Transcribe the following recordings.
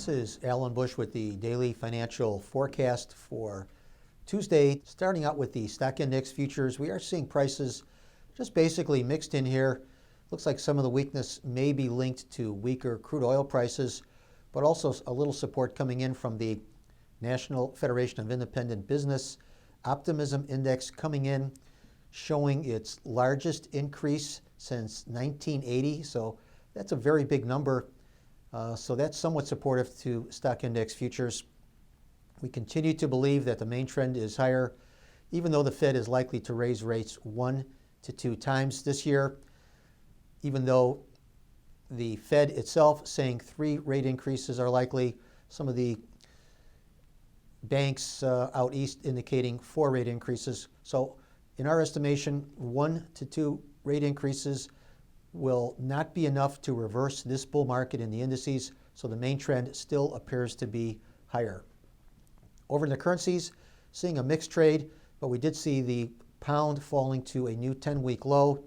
This is Alan Bush with the Daily Financial Forecast for Tuesday. Starting out with the stock index futures, we are seeing prices just basically mixed in here. Looks like some of the weakness may be linked to weaker crude oil prices, but also a little support coming in from the National Federation of Independent Business Optimism Index coming in, showing its largest increase since 1980. So that's a very big number. So that's somewhat supportive to stock index futures. We continue to believe that the main trend is higher, even though the Fed is likely to raise rates 1 to 2 times this year, even though the Fed itself saying 3 rate increases are likely. Some of the banks out east indicating 4 rate increases. So in our estimation, 1 to 2 rate increases will not be enough to reverse this bull market in the indices, so the main trend still appears to be higher. Over in the currencies, seeing a mixed trade, but we did see the pound falling to a new 10-week low.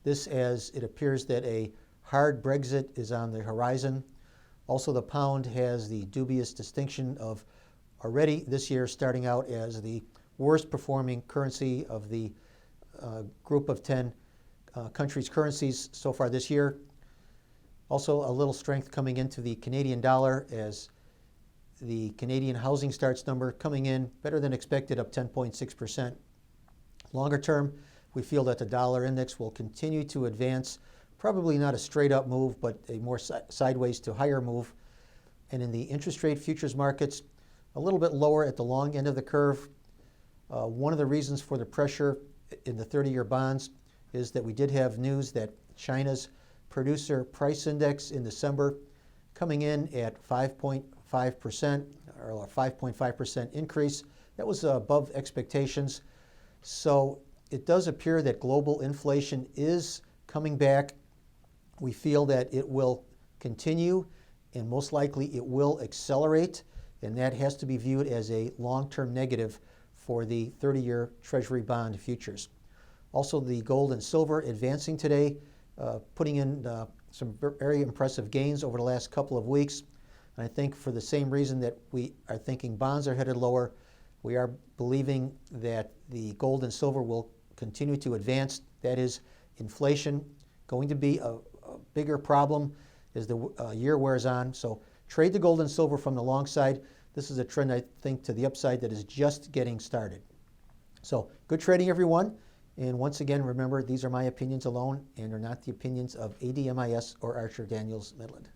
This as it appears that a hard Brexit is on the horizon. Also, the pound has the dubious distinction of already this year starting out as the worst performing currency of the group of 10 countries' currencies so far this year. Also, a little strength coming into the Canadian dollar as the Canadian housing starts number coming in better than expected, up 10.6%. Longer term, we feel that the dollar index will continue to advance, probably not a straight up move, but a more sideways to higher move. And in the interest rate futures markets, a little bit lower at the long end of the curve. One of the reasons for the pressure in the 30-year bonds is that we did have news that China's producer price index in December coming in at 5.5%, or a 5.5% increase. That was above expectations. So it does appear that global inflation is coming back. We feel that it will continue, and most likely it will accelerate, and that has to be viewed as a long-term negative for the 30-year Treasury bond futures. Also, the gold and silver advancing today, putting in some very impressive gains over the last couple of weeks. And I think for the same reason that we are thinking bonds are headed lower, we are believing that the gold and silver will continue to advance. That is, inflation going to be a bigger problem as the year wears on. So trade the gold and silver from the long side. This is a trend, I think, to the upside that is just getting started. So good trading, everyone. And once again, remember, these are my opinions alone and are not the opinions of ADMIS or Archer Daniels Midland.